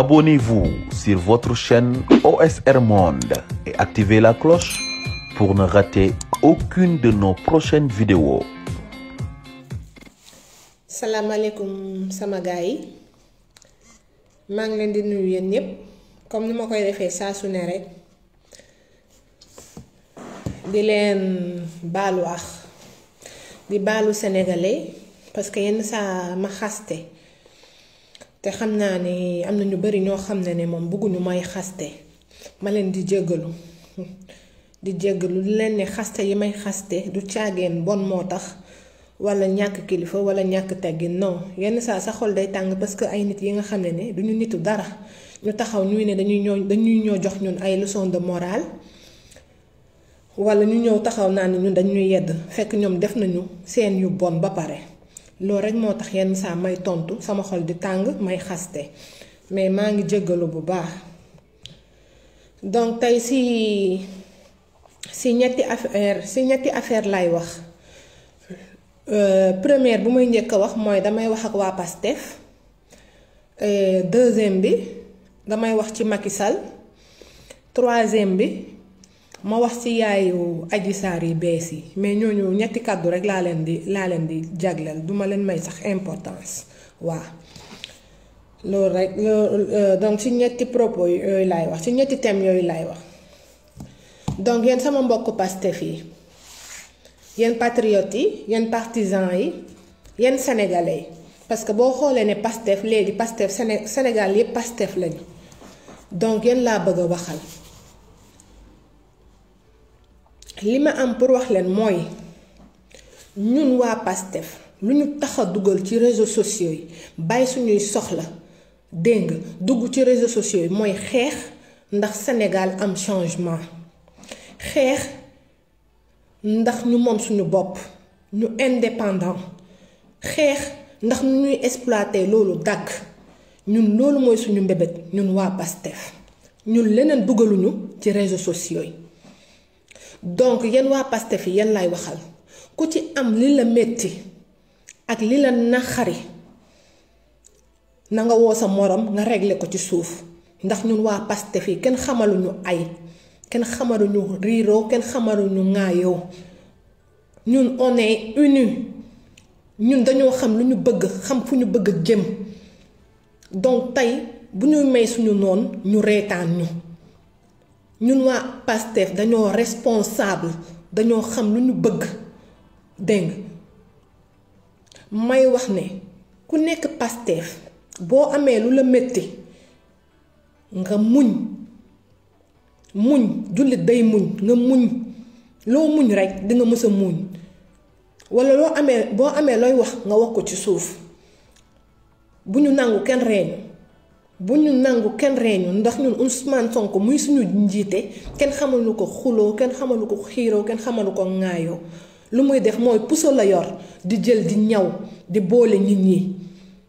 Abonnez-vous sur votre chaîne OSR Monde et activez la cloche pour ne rater aucune de nos prochaines vidéos. Salam alaikum sama gaay maa ngi leen di nuyu yéen ñëpp comme ni ma koy defee saa su ne rek di leen baalu wax di baalu sénégalais parce que yenn saa ma xaste te xam naa ni am na ñu bari ñoo xam ne moom bëgguñu may xaste ma leen di jéggalu di leen ne xaste yi may xaste du caageen bon moo tax wala ñàkk kilifa wala ñàkk teggin non yenn saa sa xol day tàng parce que ay nit yi nga xam ne duñu nitu dara ñu taxaw ñuy ne dañuy ñoo jox ñun ay leçon de morale wala ñu ñëw taxaw naa ni ñun dañuy yedd fekk ñoom def nañu seen yu bon ba pare loolu rek moo tax yenn saa may tontu sama xol di tàng may xaste mais maa ngi jéggalu bu baax. Donc tey si ñetti affaire lay wax. Première bu may njëkk a wax mooy damay wax ak waa Pastef deuxième bi damay wax ci Macky Sall troisième bi ma wax ci yaayu Adji Sarr yi bees yi mais ñooñu ñetti kàddu rek laa leen di jagleel duma leen may sax importance waa loolu rek donc ci ñetti propos yooyu laay wax ci ñetti thèmes yooyu laay wax donc yéen sama mbokk Pastef yi yéen patriotes yi yéen partisans yi yéen sénégalais yi parce que boo xoolee ne Pastef léegi Pastef Sénégal yépp Pastef lañu donc yéen laa bëgg a waxal li ma am pour wax leen mooy ñun waa Pastef lu ñu tax a dugal ci réseaux sociaux yi bàyyi suñuy soxla dégg nga dugg ci réseaux sociaux yi mooy xeex ndax Sénégal am changement xeex ndax ñu moom suñu bopp ñu indépendant xeex ndax ñu ñuy exploiter loolu dàgg ñun loolu mooy suñu mbébét ñun waa Pastef ñun leneen dugaluñu ci réseaux sociaux yi donc yéen waa Pastef yi yéen lay waxal ku ci am li la metti ak li la naxari na nga woo sa morom nga régler ko ci suuf ndax ñun waa Pastef yi kenn xamaluñu ay kenn xamaluñu riiroo kenn xamaluñu ŋaayoo ñun on est unis ñun dañoo xam lu ñu bëgg xam fu ñu bëgg jëm donc tey bu ñu may suñu noon ñu reetaan ñun waa Pastef dañoo responsable dañoo xam lu ñu bëgg dégg may wax ne ku nekk Pastef boo amee lu la metti nga muñ jullit day muñ nga muñ loo muñ rek dinga mës a muñ walla boo amee looy wax nga wax ko ci suuf bu ñu nangu kenn reeñu ndax ñun Ousmane Sonko muy suñu njiite kenn xamalu ko xuloo kenn xamalu ko xiiroo kenn xamalu ko ŋaayoo lu muy def mooy puso la yor di jël di ñaw di boole nit ñi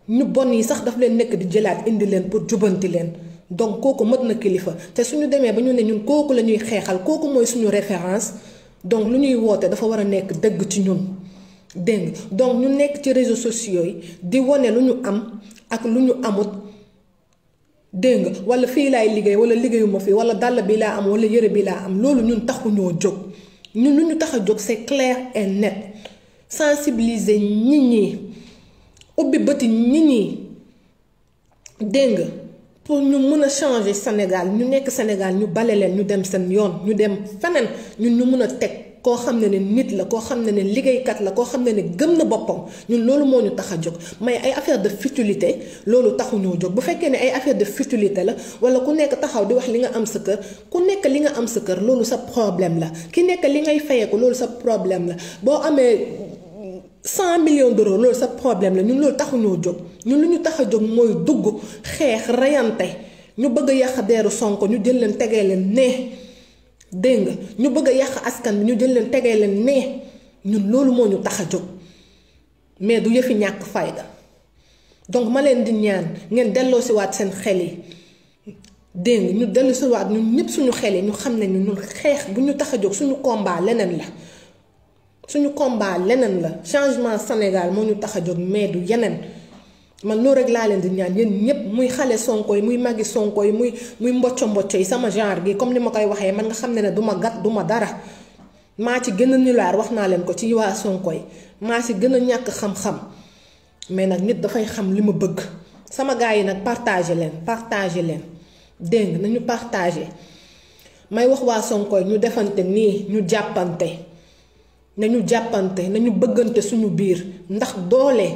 ñu bon yi sax daf leen nekk di jëlaat indi leen pour jubanti leen donc kooku mët na kilifa te suñu demee ba ñu ne ñun kooku la ñuy xeexal kooku mooy suñu référence donc lu ñuy woote dafa war a nekk dëgg ci ñun dégg donc ñu nekk ci réseaux sociaux yi di wane lu ñu am ak lu ñu amut dégg nga wala fii laay liggéey wala liggéeyuma fii wala dàll bi laa am wala yëre bi laa am loolu ñun taxuñoo jóg ñun lu ñu tax a jóg c'est clair et net sensibiliser nit ñi ubbi bëti nit ñi dégg nga pour ñu mën a changer Sénégal ñu nekk Sénégal ñu bale leen ñu dem seen yoon ñu dem feneen ñun ñu mën a teg koo xam ne nit la koo xam ne liggéeykat la koo xam ne gëm na boppam ñun loolu moo ñu tax a jóg mais ay affaire de futilité loolu taxuñoo jóg bu fekkee ne ay affaire de futilité la wala ku nekk taxaw di wax li nga am sa kër ku nekk li nga am sa kër loolu sa problème la ki nekk li ngay fayeeku loolu sa problème la boo amee 100 millions d'euros loolu sa problème la ñun loolu taxuñoo jóg ñun lu ñu tax a jóg mooy dugg xeex reyante ñu bëgg a yàq deeru Sonko ñu jël leen tegee leen ne dégg nga ñu bëgg a yàq askan bi ñu jël leen tegee leen ne ñun loolu moo ñu tax a jóg mais du yëfi ñàkk fayda donc ma leen di ñaan ngeen delloo si waat seen xel yi dégg nga ñu dellu si waat ñun ñëpp suñu xel yi ñu xam ne ñun xeex bu ñu tax a jóg suñu combat leneen la suñu combat leneen la changement Sénégal moo ñu tax a jóg mais du yeneen man loolu rek laa leen di ñaan yéen ñëpp muy xale Sonko yi muy magi Sonko yi muy mbocco yi sama genre gi comme ni ma koy waxee man nga xam ne duma gat duma dara maa ci gën a nulaar wax naa leen ko ci waa Sonko yi maa ci gën a ñàkk xam-xam mais nag nit dafay xam li ma bëgg sama gars yi nag partagé leen dégg nga nañu partagé may wax waa Sonko yi ñu defante nii ñu jàppante nañu bëggante suñu biir ndax doole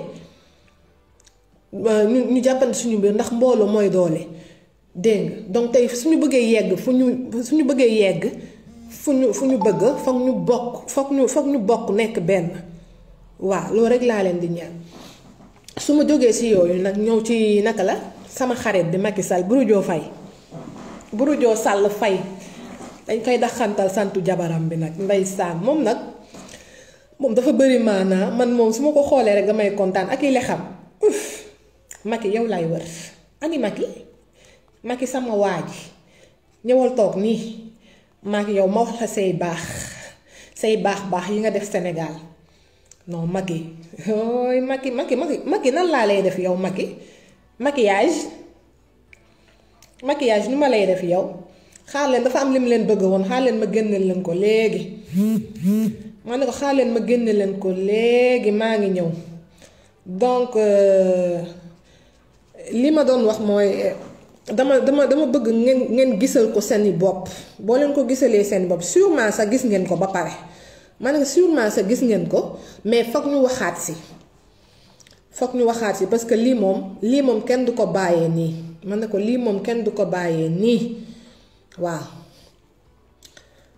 ñu jàppante suñu biir ndax mbooloo mooy doole dégg nga donc tey suñu bëggee yegg fu ñu bëgg foog ñu bokk nekk benn waaw loolu rek laa leen di ñaan su ma jógee ci yooyu nag ñëw ci naka la sama xarit bi Macky Sall Burujoo Sall Fay dañ koy daxantal santu jabaram bi nag ndeysaan moom dafa bëri maanaa man moom su ma ko xoolee rek damay kontaan ak i lexam Macky yow lay wër ani Macky sama waa ji ñëwal toog nii Macky yow ma wax la say baax yi nga def Sénégal non Macky ooy Macky nan laa lay def yow maquillage nu ma lay def yow xaar leen dafa am lim leen bëgg woon xaar leen ma génneel leen ko léegi ma ne ko xaar leen ma génne leen ko léegi maa ngi ñëw donc li ma doon wax mooy dama bëgg ngeen gisal ko seeni bopp boo leen ko gisalee seen bopp sûrement sax gis ngeen ko ba pare ma ne ko sûrement sax gis ngeen ko mais foog ñu waxaat si parce que lii moom kenn du ko bàyyee nii ma ne ko lii moom kenn du ko bàyyee nii waaw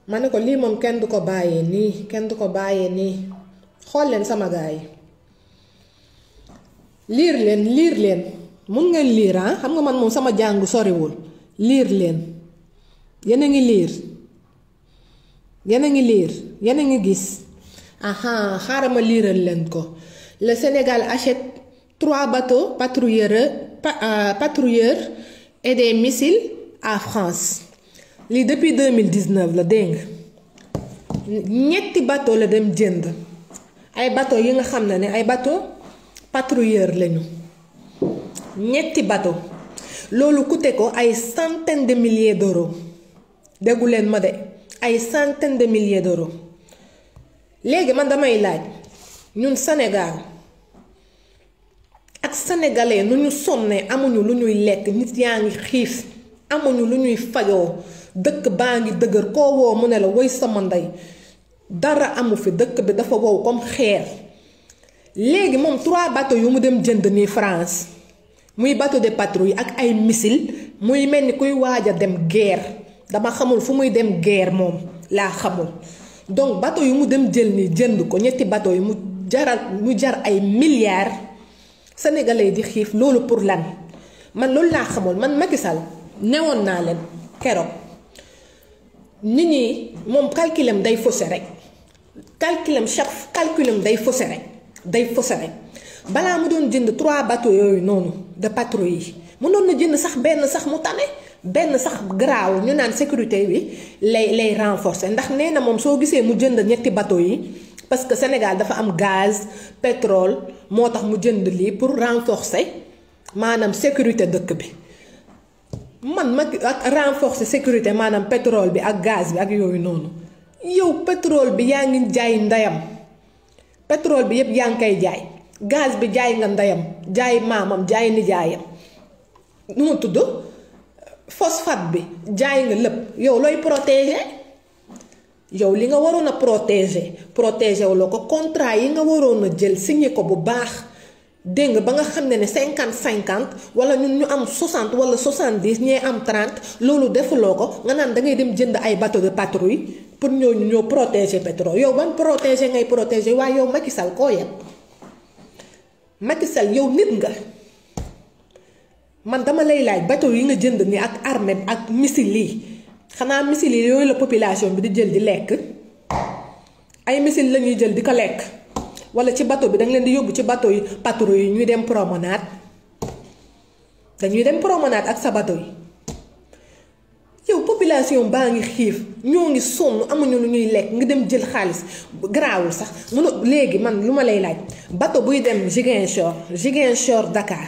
ma ne ko lii moom kenn du ko bàyyee nii xool leen sama gaay yi liir leen mun ngeen liir xam nga man moom sama jàng soriwul liir leen yéen a ngi liir yéen a ngi gis xaaral ma liiral leen ko. Le Sénégal achète 3 bateaux patrouilleurs et des missiles à France lii depuis 2019 la dégg nga ñetti bateau la dem jënd ay bateau yi nga xam ne ay bateau patrouilleurs lañu ñetti bateau loolu coûté ko ay centaines de milliers d'euros déggu leen ma de ay centaines de milliers d'euros léegi man damay laaj ñun Sénégal ak sénégalais nu ñu sonnee amuñu lu ñuy lekk nit yaa ngi xiif amuñu lu ñuy fajoo dëkk baa ngi dëgër koo woo mu ne la woy sama ndey dara amu fi dëkk bi dafa wow comme xeer léegi moom 3 bateaux yu mu dem jënd nii France muy bateau de patrouille ak ay missile muy mel ni kuy waaj a dem guerre dama xamul fu muy dem guerre moom laa xamul donc bateau yu mu dem jël nii jënd ko ñetti bateau yi mu jar ay milliards sénégalais di xiif loolu pour lan man loolu laa xamul man Macky Sall newoon naa leen keroog nit ñi moom calculam day faussé rek chaque calculam day faussé rek balaa mu doon jënd 3 bateaux yooyu noonu de patrouille yi mënoon na jënd sax benn sax mu tane benn sax garaaw ñu naan sécurité bi lay renforcer ndax nee na moom soo gisee mu jënd ñetti bateaux yi parce que Sénégal dafa am gaz pétrole moo tax mu jënd lii pour renforcer maanaam sécurité dëkk bi man ma ak renforcer sécurité maanaam pétrole bi ak gaz bi ak yooyu noonu yow pétrole bi yaa ngi jaay ndeyam pétrole bi yépp yaa ngi koy jaay gaz bi jaay nga ndeyam jaay maamam jaay nijaayam nu mu tudd phosphate bi jaay nga lépp yow looy protéger yow li nga waroon a protéger wu la ko contrat yi nga waroon a jël signé ko bu baax dégg nga ba nga xam ne 50-50 wala ñun ñu am 60 wala 70 ñee am 30 loolu defuloo ko nga naan da ngay dem jënd ay bateau de patrouille pour ñoo protéger pétrole yow ban protéger ngay protéger waaye yow Macky Sall koo yem Macky Sall yow nit nga man dama lay laaj bateau yi nga jënd ni ak armée ak missile yi xanaa missile yi yooyu la population bi di jël di lekk ay missile la ñuy jël di ko lekk wala ci bateau bi da nga leen di yóbbu ci bateau yi patrouille yi ñuy dem promenade dañuy dem promenade ak sa bateau yi yow population population baa ngi xiif ñoo ngi sonn amuñu lu ñuy lekk nga dem jël xaalis garaawul sax mënu léegi man lu ma lay laaj bateau buy dem Ziguinchor Dakar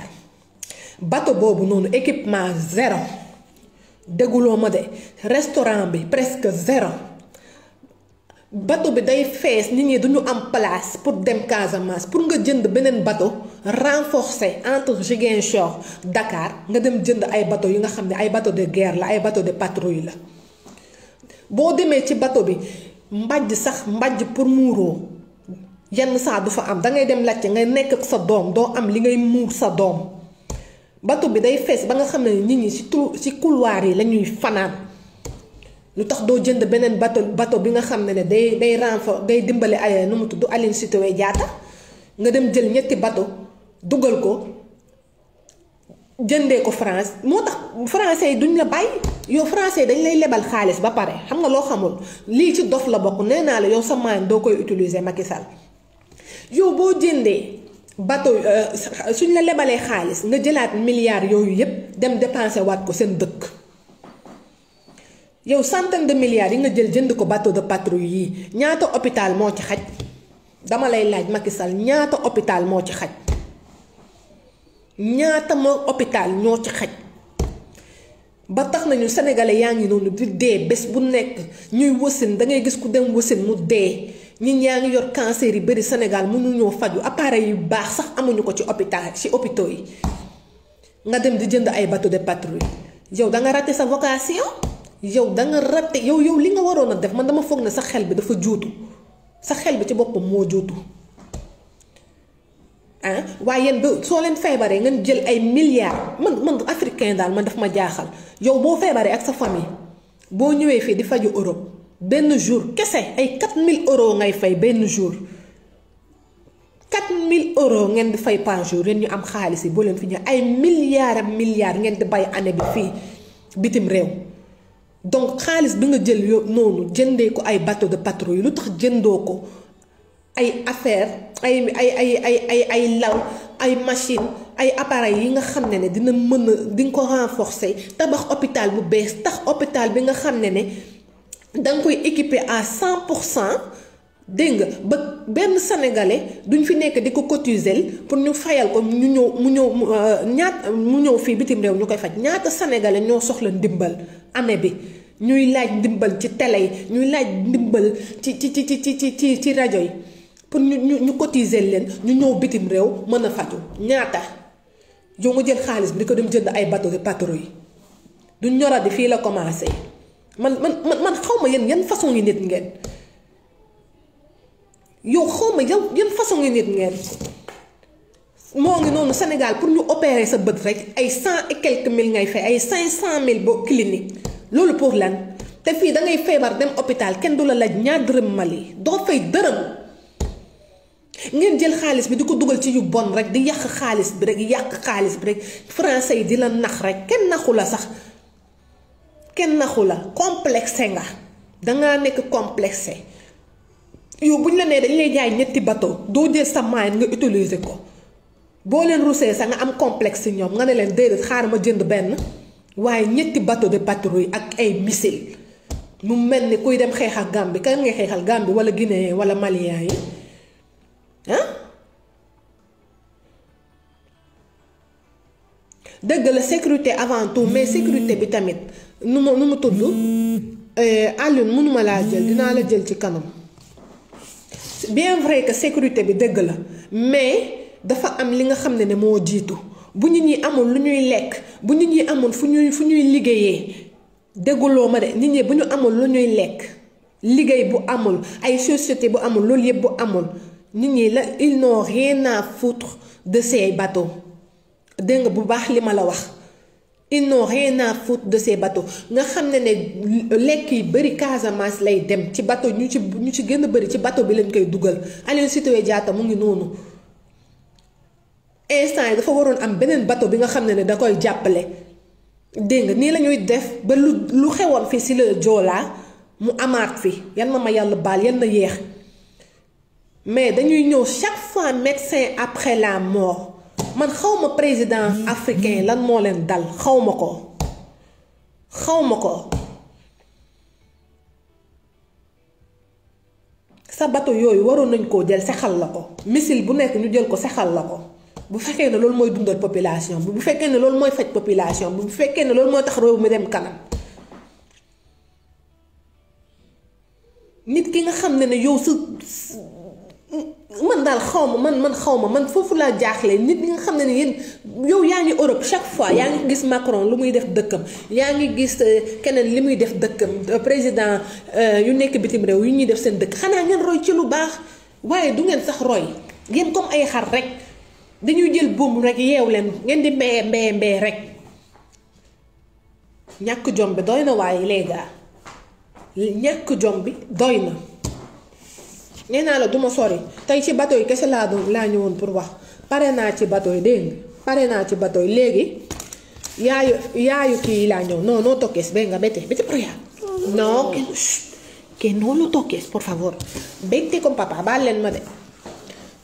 bateau boobu noonu équipement zéro dégguloo ma de restaurant bi presque zéro bateau bi day fees nit ñi duñu am place pour dem Casamance pour nga jënd beneen bateau renforcé entre Ziguinchor Dakar nga dem jënd ay bateau yi nga xam ne ay bateau de guerre la ay bateau de patrouille la boo demee ci bateau bi mbàjj pour muuroo yenn saa du fa am dangay dem laajte ngay nekk ak sa doom doo am li ngay muur sa doom bateau bi day fees ba nga xam ne nit ñi ci couloir yi la ñuy fanaan lu tax doo jënd beneen bateau bi nga xam ne day renfort day dimbali ay nu mu tudd Aline Sitoé Diatta nga dem jël ñetti bateau dugal ko jëndee ko France moo tax français yi duñ la bàyyi yow français yi dañ lay lebal xaalis ba pare xam nga loo xamul lii ci dof la bokk nee naa la yow sa moyen doo koy utiliser Macky Sall yow boo jëndee bateau suñ la lebalee xaalis nga jëlaat milliards yooyu yépp dem dépenser waat ko seen dëkk yow centaine de milliards yi nga jënd ko bateau de patrouille yi ñaata hôpital moo ci xaj dama lay laaj Macky Sall ñaata hôpital moo ci xaj ñaata hôpital ñoo ci xaj ba tax nañu sénégalais yaa ngi noonu di dee bés bu nekk ñuy wasin da ngay gis ku dem wasin mu dee ñun yaa ngi yor cancer yi bari Sénégal mënuñoo faju appareil yu baax sax amuñu ko ci hôpitaux yi nga dem di jënd ay bateau de patrouille yow da nga raté sa vocation yow da nga raté yow li nga waroon a def man dama foog ne sa xel bi dafa juutu sa xel bi ci boppam moo juutu waaye yéen soo leen feebaree ngeen jël ay milliards man africain daal man daf ma jaaxal yow boo feebaree ak sa famille boo ñëwee fii di faju Europe benn jour kese ay 4000 euros ngay fay benn jour 4000 euros ngeen di fay par jour yéen ñu am xaalis yi boo leen fi ñëw ay milliards ngeen di bay année bi fii bitim réew donc xaalis bi nga jël noonu jëndee ko ay bateau de patrouille lu tax jëndoo ko ay affaire ay law ay machine ay appareils yi nga xam ne dina mën a di nga ko renforcer tabax hôpital bu bees tax hôpital bi nga xam ne danga koy équiper à 100% dégg nga ba benn sénégalais duñ fi nekk di ko cotiser pour ñu fayal ko mu ñëw fii bitim réew ñu koy faj ñaata sénégalais ñoo soxla ndimbal année bi ñuy laaj ndimbal ci télé yi ñuy laaj ndimbal ci rajo yi pour ñu cotiser leen ñu ñëw bitim réew mën a faju ñaata yow nga jël xaalis bi di ko dem jënd ay bateau de patrouille du ñoradi fii la commencé man xaw ma yan façon yi nit ngeen yow xaw ma yan façon yi nit ngeen moo ngi noonu Sénégal pour ñu opérer sa bët rek ay 100 et quelques mille ngay fay ay 500 000 ba clinique loolu pour lan te fii da ngay feebar dem hôpital kenn du la laaj ñaar dërëm Mali doo fay dërëm ngeen jël xaalis bi di ko dugal ci yu bon rek di yàq xaalis bi rek français yi di la nax rek kenn naxu la sax kenn naxu la complexé nga dangaa nekk complexé yow bu ñu la nee dañ lay jaay ñetti bateau doo jël sa moyen nga utiliser ko boo leen rusee sax nga am complexe ñoom nga ne leen déedéet xaaral ma jënd benn waaye ñetti bateau de patrouille ak ay missile mu mel ni kuy dem xeex ak Gambie kan ngay xeexal Gambie wala Guinée wala Malien yi dëgg la sécurité avant tout mais sécurité bi tamit nu mu tudd Alioune mënuma laa jël dinaa la jël ci kanam bien vrai que sécurité bi dëgg la mais dafa am li nga xam ne moo jiitu bu nit ñi amul lu ñuy lekk bu nit ñi amul fu ñuy liggéeyee dégguloo ma de nit ñi bu ñu amul lu ñuy lekk liggéey bu amul ay société bu amul loolu yëpp bu amul nit ñi la ils n'ont rien à foutre de ces bateaux dégg nga bu baax li ma la wax ils n'ont rien à foutre de ces bateaux nga xam ne lekk yi bëri Casamance lay dem ci bateau ñu ci gën a bëri ci bateau bi lañ koy dugal Aline Sitoé Diatta mu ngi noonu instant yi dafa waroon am beneen bateau bi nga xam ne da koy jàppale dégg nga nii la ñuy def ba lu xewoon fii si la Joola mu amaat fi yan na ma yàlla baal yan na yéex mais dañuy ñëw chaque fois médecin après la mort man xawma président africain lan moo leen dal xawma ko sa bateau yooyu waroon nañ koo jël sexal la ko missile bu nekk ñu jël ko sexal la ko bu fekkee ne loolu mooy dundal population bi bu fekkee ne loolu mooy faj population bi bu fekkee ne loolu mooy tax réew mi dem kanam nit ki nga xam ne yow man daal xaw ma man foofu laa jaaxle nit ñi nga xam ne yéen yow yaa ngi Europe chaque fois yaa ngi gis Macron lu muy def dëkkam yaa ngi gis keneen li muy def dëkkam président yu nekk bitim réew yu ñuy def seen dëkk xanaa ngeen roy ci lu baax waaye du ngeen sax roy ngeen comme ay xar rek dañuy jël buum rek yeew leen ngeen di mbee rek ñàkk jom bi doy na waaye léegi ñàkk jom bi doy na. nee naa la duma sori tey ci bateau yi kese laa ñëwoon pour wax pare naa ci bateau yi dégg nga pare naa ci bateau yi léegi yaayu kii yi laa ñëw no toques venga vete por allá no que no lo toques por favor vete con papá baal leen ma de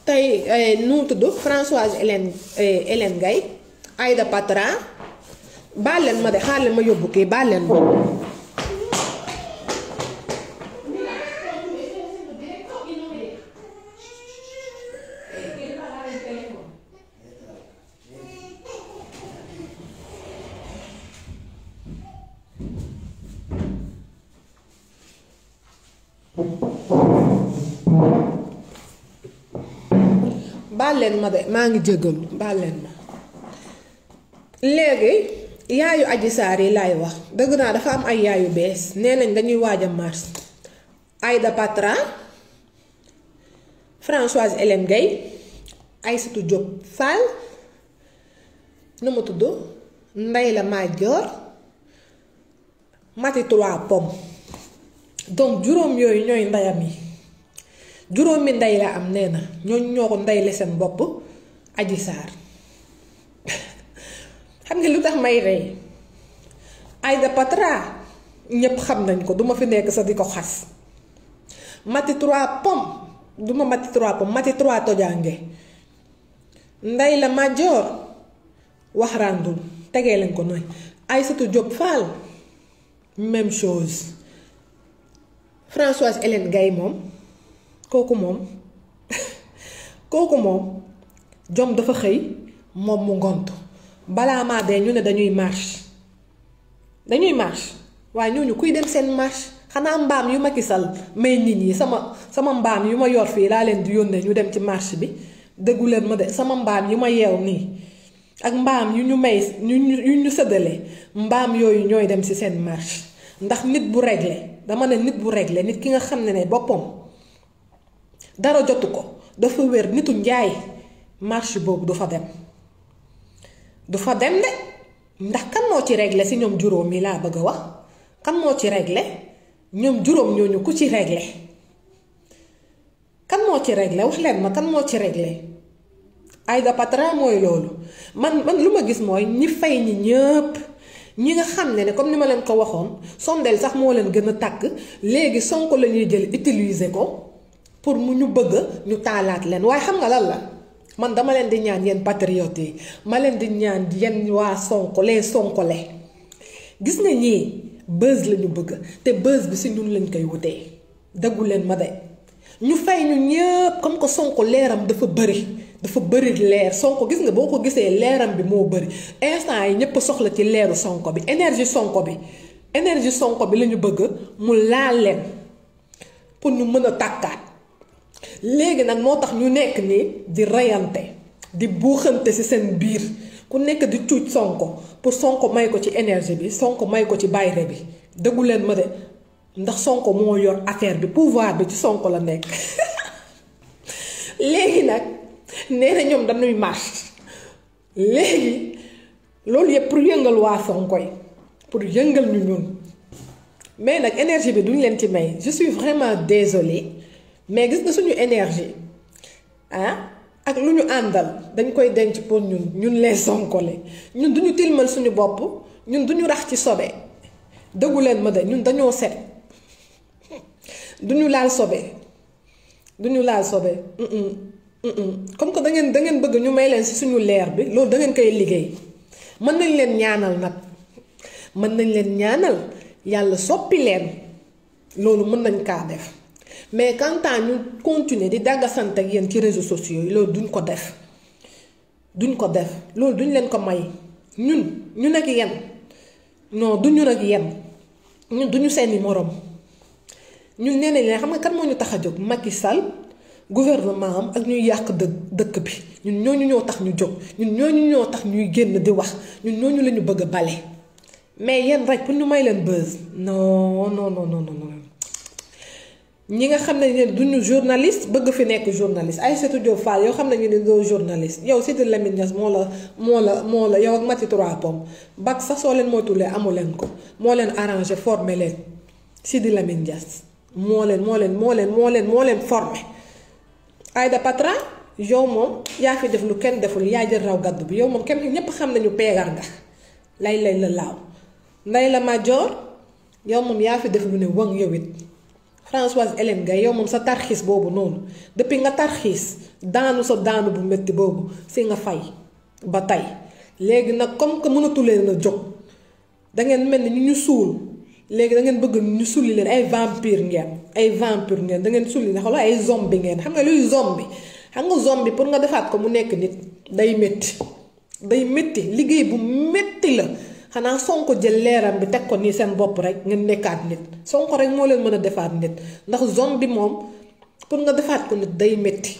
tey nu tudd Françoise Hélène Gaye Aïda Patra baal leen ma de xaar leen ma yóbbu kii baal leen ma baal leen ma de maa ngi jégalu baal leen ma léegi yaayu Adji Sarr yi laay wax dëgg naa dafa am ay yaayu bees nee nañ dañuy waaj a mars Aïda Patra Françoise Hélène Gaye Aïssatou Diop Fall nu ma tudd Ndella Madior Mati 3 Pommes donc juróom yooyu ñooy ndeyam yi juróomi ndey la am nee na ñoo ko ndeyle seen bopp Adji Sarr xam nga lu tax may rey Aïda Patra ñépp xam nañ ko duma fi nekk sax di ko xas Mati 3 Pommes duma Mati 3 Pommes Mati 3 tojange Ndella Madior wax ràndul tegee leen ko nooy Aïssatou Diop Fall même chose Françoise Hélène Gaye moom kooku moom jom dafa xëy moom mu ngont balaa maa dee ñu ne dañuy marche waaye ñooñu kuy dem seen marche xanaa mbaam yu Macky Sall may nit ñi sama mbaam yu ma yor fii laa leen di yónnee ñu dem ci marche bi déggu leen ma de sama mbaam yu ma yeew nii ak mbaam yu ñu may yu ñu sëddale mbaam yooyu ñooy dem ci seen marche ndax nit bu réglé dama ne nit bu réglé nit ki nga xam ne boppam dara jotu ko dafa wér nitu njaay marche boobu du fa dem de ndax kan moo ci réglé ci ñoom juróom yi laa bëgg a wax kan moo ci réglé ñoom juróom ñooñu ku ci réglé kan moo ci réglé wax leen ma kan moo ci réglé Aïda Patra mooy loolu man lu ma gis mooy ñi fay ñi ñëpp ñi nga xam ne comme ni ma leen ko waxoon sondeel sax moo leen gën a tàkk léegi Sonko la ñuy jël utiliser ko pour mu ñu bëgg ñu taalaat leen waaye xam nga lan la man dama leen di ñaan yéen patriotes yi ma leen di ñaan yéen waa Sonko les Sonkolais gis nga ñii buzz la ñu bëgg te buzz bi ci ñun lañ koy wutee dëggu leen ma de ñu fay ñu ñëpp comme que Sonko leeram dafa bëri leer Sonko gis nga boo ko gisee leeram bi moo bëri instant yi ñëpp soxla ci leeru Sonko bi énergie Sonko bi la ñu bëgg mu laal leen pour ñu mën a tàkkaat léegi nag moo tax ñu nekk nii di reyante di buuxante ci seen biir ku nekk di cuuj Sonko pour Sonko may ko ci énergie bi Sonko may ko ci bayre bi dëggu leen ma de ndax Sonko moo yor affaire bi pouvoir bi ci Sonko la nekk léegi nag nee na ñoom dañuy marche léegi loolu yëpp pour yëngal waa Sonko yi pour yëngal ñu ñun mais nag énergie bi duñ leen ci may je suis vraiment désolée mais gis nga suñu énergie ak lu ñu àndal dañ koy denc pour ñun les Sonkolais ñun duñu tilmal suñu bopp ñun duñu rax ci sobe dëggu leen ma de ñun dañoo set duñu laal sobe comme que da ngeen bëgg ñu may leen ci suñu leer bi loolu da ngeen koy liggéey mën nañ leen ñaanal nag mën nañ leen ñaanal yàlla soppi leen loolu mën nañ kaa def mais quand ñu continuer di daggasante ak yéen ci réseaux sociaux yi loolu duñ ko def loolu duñ leen ko may ñun ak yéen non du ñun ak yéen ñun duñu seeni morom ñun nee nañ leen xam nga kan moo ñu tax a jóg Macky Sall gouvernement am ak ñuy yàq dëkk bi ñun ñooñu ñoo tax ñu jóg ñun ñooñu ñoo tax ñuy génn di wax ñun ñooñu la ñu bëgg a bale mais yéen rek pour ñu may leen buzz non ñi nga xam ne duñu journaliste bëgg fi nekk journaliste Aïssatou Diop Fall yow xam nañu ne doo journaliste yow Sidi Lamine Niass moo la yow ak Mati Trois Pommes bac sax soo leen moytuwulee amu leen ko moo leen arrangé formé leen Sidi Lamine Niass moo leen formé Aïda Patra yow moom yaa fi def lu kenn deful yaa jël raw gàddu bi yow moom kenn ñépp xam nañu peegar nga lay la laaw nday la Madior yow moom yaa fi def lu ne wëng yow it Françoise Hélène Gaye yow moom sa tarxiis boobu noonu depuis nga tarxiis daanu sa daanu bu metti boobu si nga fay ba tey léegi nag comme que mënatuleen a jóg dangeen mel ni ñu suul léegi da ngeen bëgg ñu sulli leen ay vampire ngeen da ngeen sulli ne xoolal ay zombie ngeen xam nga luy zombie xam nga zombie pour nga defaat ko mu nekk nit day métti liggéey bu métti la xanaa Sonko jël leeram bi teg ko nii seen bopp rek ngeen nekkaat nit Sonko rek moo leen mën a defaat nit ndax zombie moom pour nga defaat ko nit day métti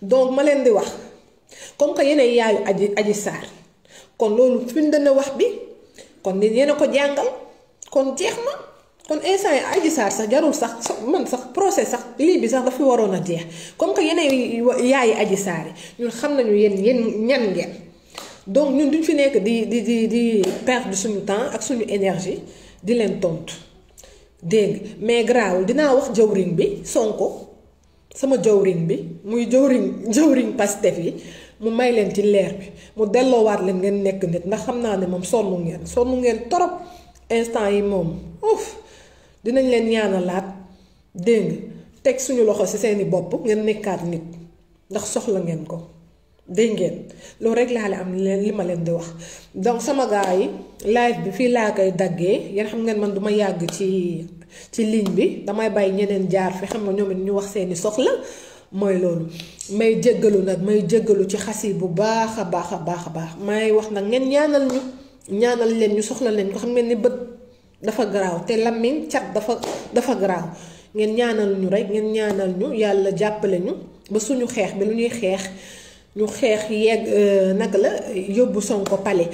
donc ma leen di wax comme que yeneen yaayu Adji Sarr kon loolu fi ñu dana wax bi kon nit yéen a ko jàngal kon jeex na kon instant yi Adji Sarr sax jarul sax man sax procès sax lii bi sax dafa waroon a jeex comme que yeneen yaayu Adji Sarr yi ñun xam nañu yéen ñan ngeen donc ñun duñ fi nekk di perdre suñu temps ak suñu énergie di leen tontu dégg mais garaawul dinaa wax jawriñ bi Sonko sama jawriñ bi muy jawriñ Pastef yi mu may leen ci leer bi mu delloowaat leen ngeen nekk nit ndax xam naa ne moom sonn ngeen torop instant yi moom dinañ leen ñaanalaat dégg teg suñu loxo ci seeni bopp ngeen nekkaat nit ndax soxla ngeen ko dégg ngeen loolu rek laa am li ma leen di wax donc sama gars yi live bi fii laa koy daggee yéen xam ngeen man duma yàgg ci ligne bi damay bàyyi ñeneen jaar fi xam nga ñoom it ñu wax seeni soxla mooy loolu may jéggalu ci xas yi bu baax a baax may wax nag ngeen ñaanal leen ñu soxla leen ko xam ngeen ni bët dafa garaaw te làmmiñ cat dafa garaaw ngeen ñaanal ñu rek ngeen ñaanal ñu yàlla jàppale ñu ba suñu xeex bi lu ñuy xeex ñu xeex naka la yóbbu Sonko palais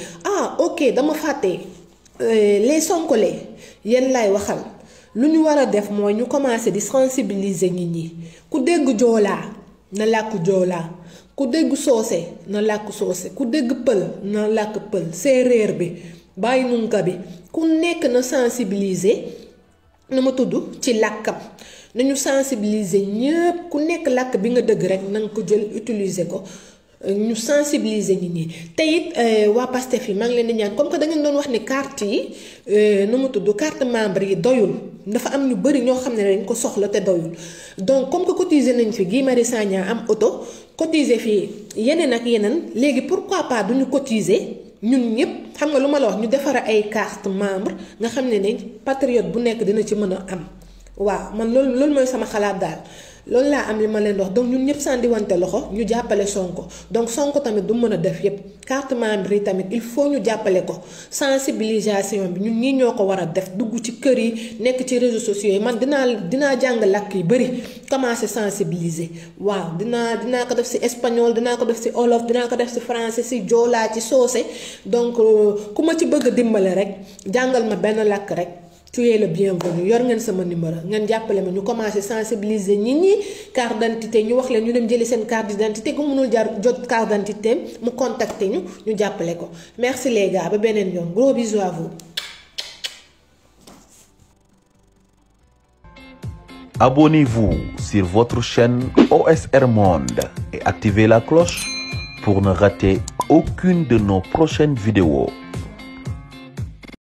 ok dama fàtte les Sonkolais yéen lay waxal lu ñu war a def mooy ñu commencé di sensibiliser nit ñi ku dégg joolaa na làkk joolaa ku dégg soose na làkk soose ku dégg pël na làkk pël séeréer bi bàyyi nunka bi ku nekk na sensibiliser na ma tudd ci làkkam nañu sensibiliser ñépp ku nekk làkk bi nga dëgg rek na nga ko jël utiliser ko ñu sensibiliser nit ñi te it waa Pastef yi maa ngi leen di ñaan comme que da ngeen doon wax ni carte yi nu mu tudd carte membre yi doyul dafa am ñu bari ñoo xam ne dañ ko soxla te doyul donc comme que cotiser nañ fi Guy Marius Sagna am oto cotiser fii yeneen ak yeneen léegi pourquoi pas duñu cotiser ñun ñëpp xam nga lu ma la wax ñu defar ay carte membre nga xam ne ne patriote bu nekk dina ci mën a am waaw man loolu mooy sama xalaat daal loolu laa am li ma leen wax donc ñun ñëpp sàndiwante loxo ñu jàppale Sonko donc Sonko tamit du mën a def yépp carte membre yi tamit il faut ñu jàppale ko sensibilisation bi ñun ñii ñoo ko war a def dugg ci kër yi nekk ci réseaux sociaux yi man dinaa jàng làkk yu bari commencer sensibiliser waaw dinaa ko def ci espagnol dinaa ko def ci olof dinaa ko def ci français ci joolaa ci soose donc ku ma ci bëgg a dimbale rek jàngal ma benn làkk rek tu es le bienvenu yor ngeen sama numéro ngeen jàppale ma ñu commencé sensibiliser nit ñi carte d'identité ñu wax leen ñu dem jëli seen carte d'identité ku mënul jot carte d'identité mu contacter ñu jàppale ko merci les gars ba beneen yoon gros bisous à vous. Abonnez-vous sur votre chaîne OSR Monde et activez la cloche pour ne rater aucune de nos prochaines vidéos.